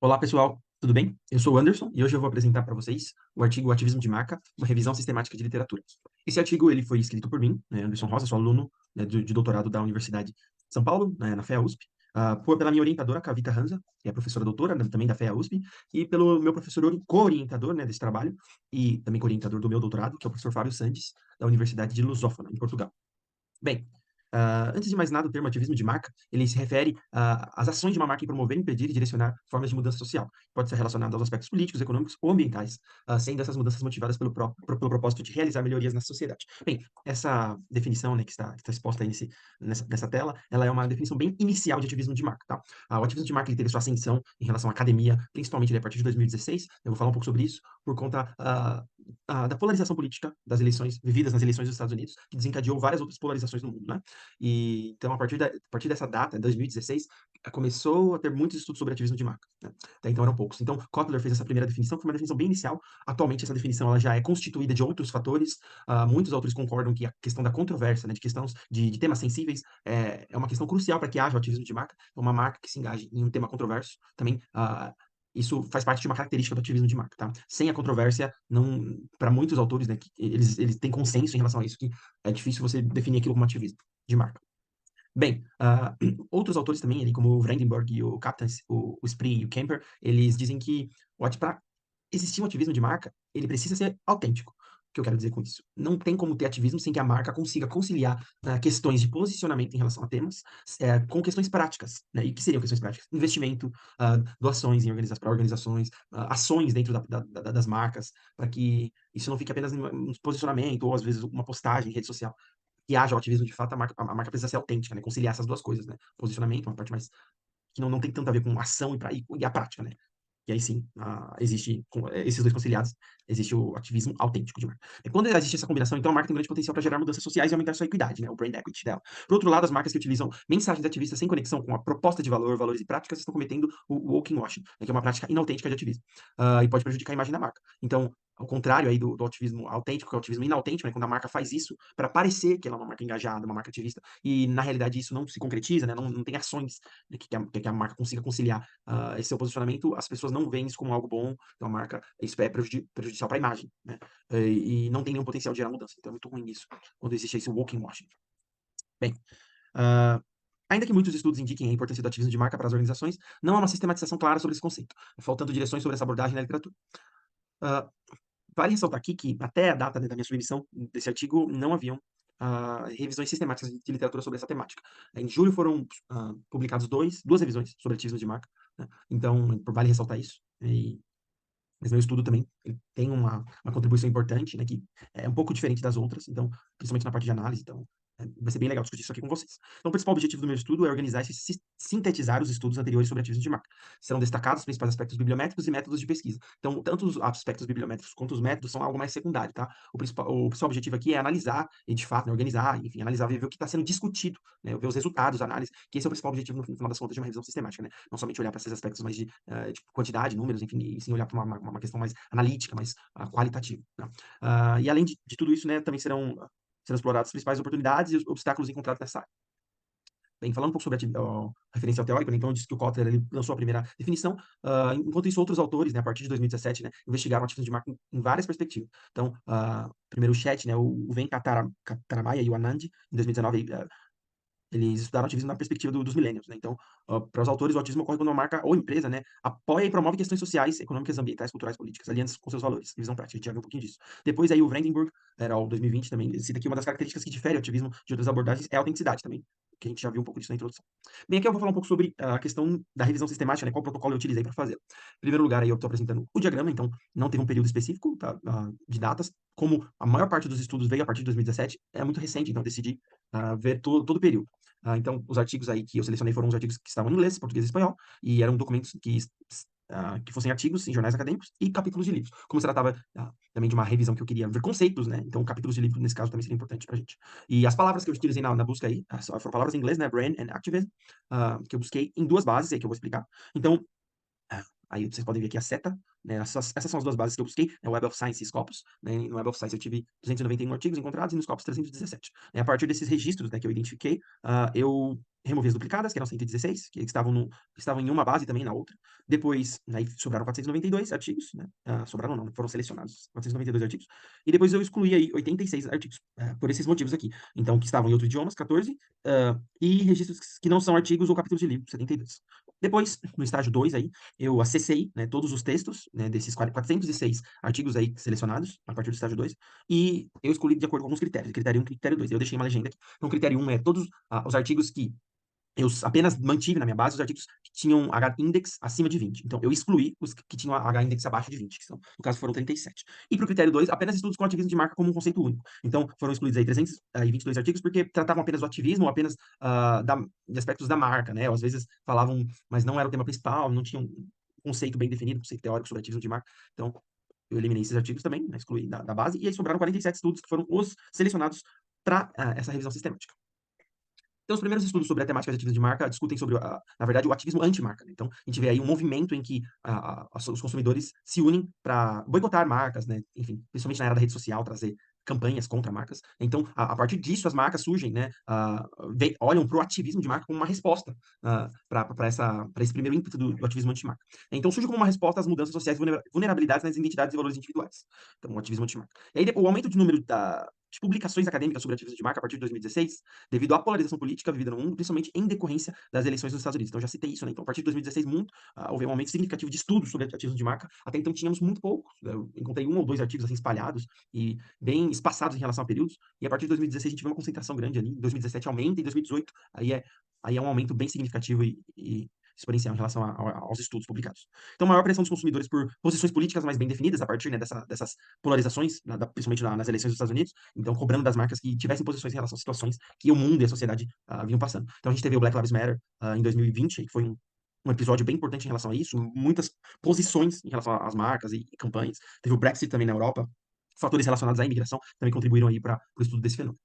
Olá, pessoal, tudo bem? Eu sou o Anderson e hoje eu vou apresentar para vocês o artigo Ativismo de Marca, uma revisão sistemática de literatura. Esse artigo ele foi escrito por mim, né, Anderson Rosa, sou aluno, né, de doutorado da Universidade de São Paulo, né, na FEA-USP, pela minha orientadora, Kavita Hanza, que é professora doutora, né, também da FEA-USP, e pelo meu professor co-orientador, né, desse trabalho, e também co-orientador do meu doutorado, que é o professor Fábio Sandes, da Universidade de Lusófona, em Portugal. Bem, antes de mais nada, o termo ativismo de marca, ele se refere às ações de uma marca em promover, impedir e direcionar formas de mudança social. Pode ser relacionado aos aspectos políticos, econômicos ou ambientais, sendo essas mudanças motivadas pelo propósito de realizar melhorias na sociedade. Bem, essa definição, né, que está exposta aí nessa tela, ela é uma definição bem inicial de ativismo de marca, tá? O ativismo de marca ele teve sua ascensão em relação à academia, principalmente ali, a partir de 2016. Eu vou falar um pouco sobre isso, por conta da polarização política das eleições, vividas nas eleições dos Estados Unidos, que desencadeou várias outras polarizações no mundo, né? E então, a partir dessa data, 2016, começou a ter muitos estudos sobre ativismo de marca, né? Até então eram poucos. Então, Kotler fez essa primeira definição, que foi uma definição bem inicial. Atualmente, essa definição ela já é constituída de outros fatores. Muitos autores concordam que a questão da controvérsia, né, de questões de temas sensíveis, é uma questão crucial para que haja o ativismo de marca. Uma marca que se engaje em um tema controverso também. Isso faz parte de uma característica do ativismo de marca, tá? Sem a controvérsia, não, para muitos autores, né, que eles têm consenso em relação a isso, que é difícil você definir aquilo como ativismo de marca. Bem, outros autores também, ali, como o Brandenburg e o Captains, o Spree e o Kemper, eles dizem que para existir um ativismo de marca, ele precisa ser autêntico. O que eu quero dizer com isso? Não tem como ter ativismo sem que a marca consiga conciliar questões de posicionamento em relação a temas com questões práticas, né? E que seriam questões práticas? Investimento, doações para organizações, ações dentro das marcas, para que isso não fique apenas em um posicionamento ou às vezes uma postagem em rede social. Que haja o ativismo de fato, a marca precisa ser autêntica, né? Conciliar essas duas coisas, né? Posicionamento, uma parte mais que não tem tanto a ver com ação e a prática, né? E aí sim, existe, esses dois conciliados, existe o ativismo autêntico de marca. E quando existe essa combinação, então a marca tem um grande potencial para gerar mudanças sociais e aumentar sua equidade, né? O brand equity dela. Por outro lado, as marcas que utilizam mensagens ativistas sem conexão com a proposta de valor, valores e práticas estão cometendo o walking washing, né? Que é uma prática inautêntica de ativismo. E pode prejudicar a imagem da marca. Então, ao contrário aí do ativismo autêntico, que é o ativismo inautêntico, né? Quando a marca faz isso para parecer que ela é uma marca engajada, uma marca ativista, e na realidade isso não se concretiza, né? Não tem ações, né, que a marca consiga conciliar esse seu posicionamento, as pessoas não veem isso como algo bom, então a marca, isso é prejudicial para a imagem, né? E não tem nenhum potencial de gerar mudança. Então é muito ruim isso, quando existe esse walking washing. Bem, uh, ainda que muitos estudos indiquem a importância do ativismo de marca para as organizações, não há uma sistematização clara sobre esse conceito, faltando direções sobre essa abordagem na literatura. Uh, Vale ressaltar aqui que, até a data, né, da minha submissão desse artigo, não haviam revisões sistemáticas de literatura sobre essa temática. Em julho foram publicados duas revisões sobre ativismo de marca, né? Então, vale ressaltar isso. Mas meu estudo também ele tem uma contribuição importante, né, que é um pouco diferente das outras, então, principalmente na parte de análise, então, vai ser bem legal discutir isso aqui com vocês. Então, o principal objetivo do meu estudo é organizar e sintetizar os estudos anteriores sobre ativismo de marca. Serão destacados os principais aspectos bibliométricos e métodos de pesquisa. Então, tanto os aspectos bibliométricos quanto os métodos são algo mais secundário, tá? O principal objetivo aqui é analisar e, de fato, né, organizar, enfim, analisar, ver o que está sendo discutido, né, ver os resultados, a análise, que esse é o principal objetivo, no final das contas, de uma revisão sistemática, né? Não somente olhar para esses aspectos mais de quantidade, números, enfim, e sim olhar para uma questão mais analítica, mais qualitativa, né? E além de tudo isso, né, também serão exploradas as principais oportunidades e os obstáculos encontrados nessa área. Bem, falando um pouco sobre a referencial teórica, né, então eu disse que o Kotler ele lançou a primeira definição, enquanto isso outros autores, né, a partir de 2017, né, investigaram ativismo de marca em várias perspectivas. Então, primeiro o Chet, né, o Venkataramaia e o Anand, em 2019, eles estudaram ativismo na perspectiva dos millennials, né? Então, para os autores, o ativismo ocorre quando uma marca ou empresa, né, apoia e promove questões sociais, econômicas, ambientais, culturais, políticas, alianças com seus valores, visão prática. A gente já viu um pouquinho disso. Depois, aí, o Brandenburg, era o 2020 também, ele cita que uma das características que difere o ativismo de outras abordagens é a autenticidade também, que a gente já viu um pouco disso na introdução. Bem, aqui eu vou falar um pouco sobre a questão da revisão sistemática, né, qual protocolo eu utilizei para fazer. Em primeiro lugar, aí eu estou apresentando o diagrama, então não teve um período específico, tá, de datas, como a maior parte dos estudos veio a partir de 2017, é muito recente, então eu decidi ver todo o período. Então, os artigos aí que eu selecionei foram os artigos que estavam em inglês, português e espanhol, e eram documentos que fossem artigos em jornais acadêmicos e capítulos de livros. Como se tratava também de uma revisão que eu queria ver conceitos, né? Então, capítulos de livro, nesse caso, também seria importante pra gente. E as palavras que eu utilizei na busca aí, foram palavras em inglês, né? Brand and Activism, que eu busquei em duas bases aí que eu vou explicar. Então, aí vocês podem ver aqui a seta, né? Essas são as duas bases que eu busquei, né? Web of Science e Scopus, né? No Web of Science eu tive 291 artigos encontrados e no Scopus 317. A partir desses registros, né, que eu identifiquei, eu removi as duplicadas, que eram 116, que estavam em uma base e também na outra. Depois, aí sobraram 492 artigos, né? Sobraram não, foram selecionados 492 artigos. E depois eu excluí aí 86 artigos, por esses motivos aqui. Então, que estavam em outros idiomas, 14, e registros que não são artigos ou capítulos de livro, 72. Depois, no estágio 2 aí, eu acessei, né, todos os textos, né, desses 406 artigos aí selecionados, a partir do estágio 2, e eu escolhi de acordo com alguns critérios, critério 1 e critério 2. Eu deixei uma legenda aqui. Então, critério 1 é todos os artigos que eu apenas mantive na minha base os artigos que tinham H-index acima de 20. Então, eu excluí os que tinham H-index abaixo de 20, que são, no caso foram 37. E para o critério 2, apenas estudos com ativismo de marca como um conceito único. Então, foram excluídos aí 322 artigos porque tratavam apenas do ativismo ou apenas de aspectos da marca, né? Ou às vezes falavam, mas não era o tema principal, não tinha um conceito bem definido, um conceito teórico sobre ativismo de marca. Então, eu eliminei esses artigos também, né? Excluí da base, e aí sobraram 47 estudos que foram os selecionados para essa revisão sistemática. Então, os primeiros estudos sobre a temática de ativismo de marca discutem sobre, na verdade, o ativismo anti-marca, né? Então, a gente vê aí um movimento em que os consumidores se unem para boicotar marcas, né? Enfim, principalmente na era da rede social, trazer campanhas contra marcas. Então, a partir disso, as marcas surgem, né? Olham para o ativismo de marca como uma resposta para esse primeiro ímpeto do ativismo anti-marca. Então, surge como uma resposta às mudanças sociais e vulnerabilidades nas identidades e valores individuais. Então, o ativismo anti-marca. E aí, o aumento de número de publicações acadêmicas sobre ativismo de marca a partir de 2016, devido à polarização política vivida no mundo, principalmente em decorrência das eleições nos Estados Unidos. Então, já citei isso, né? Então, a partir de 2016, houve um aumento significativo de estudos sobre ativismo de marca. Até então, tínhamos muito pouco. Eu encontrei um ou dois artigos assim espalhados e bem espaçados em relação a períodos. E a partir de 2016, a gente vê uma concentração grande ali. Em 2017 aumenta, em 2018 aí é um aumento bem significativo e exponencial em relação aos estudos publicados. Então, maior pressão dos consumidores por posições políticas mais bem definidas a partir, né, dessas polarizações, principalmente nas eleições dos Estados Unidos, então cobrando das marcas que tivessem posições em relação a situações que o mundo e a sociedade vinham passando. Então, a gente teve o Black Lives Matter em 2020, que foi um episódio bem importante em relação a isso, muitas posições em relação às marcas e campanhas. Teve o Brexit também na Europa, fatores relacionados à imigração também contribuíram aí para o estudo desse fenômeno.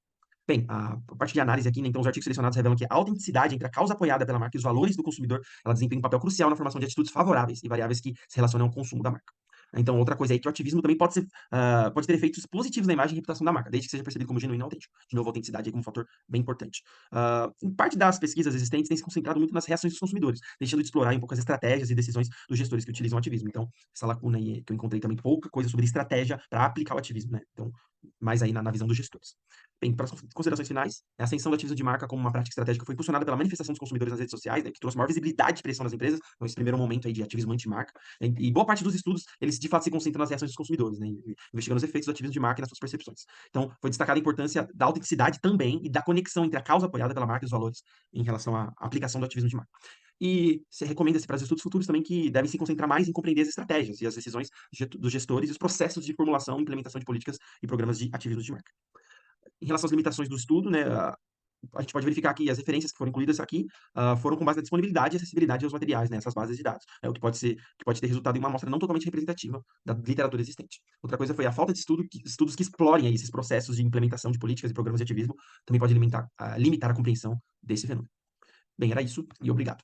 Bem, a parte de análise aqui, né, então os artigos selecionados revelam que a autenticidade entre a causa apoiada pela marca e os valores do consumidor, ela desempenha um papel crucial na formação de atitudes favoráveis e variáveis que se relacionam ao consumo da marca. Então, outra coisa aí que o ativismo também pode ter efeitos positivos na imagem e reputação da marca, desde que seja percebido como genuíno e autêntico. De novo, a autenticidade aí como um fator bem importante. Em parte das pesquisas existentes, tem se concentrado muito nas reações dos consumidores, deixando de explorar um pouco as estratégias e decisões dos gestores que utilizam o ativismo. Então, essa lacuna aí que eu encontrei também, pouca coisa sobre estratégia para aplicar o ativismo, né? Então, mais aí na visão dos gestores. Bem, para as considerações finais, a ascensão do ativismo de marca como uma prática estratégica foi impulsionada pela manifestação dos consumidores nas redes sociais, né, que trouxe maior visibilidade e pressão nas empresas, então esse primeiro momento aí de ativismo anti-marca, né, e boa parte dos estudos, eles de fato se concentram nas reações dos consumidores, né, investigando os efeitos do ativismo de marca e nas suas percepções. Então, foi destacada a importância da autenticidade também e da conexão entre a causa apoiada pela marca e os valores em relação à aplicação do ativismo de marca. E se recomenda-se para os estudos futuros também que devem se concentrar mais em compreender as estratégias e as decisões dos gestores e os processos de formulação e implementação de políticas e programas de ativismo de marca. Em relação às limitações do estudo, né, a gente pode verificar que as referências que foram incluídas aqui foram com base na disponibilidade e acessibilidade aos materiais, né, essas bases de dados. O que pode ter resultado em uma amostra não totalmente representativa da literatura existente. Outra coisa foi a falta de estudos que explorem aí esses processos de implementação de políticas e programas de ativismo, também pode limitar a compreensão desse fenômeno. Bem, era isso e obrigado.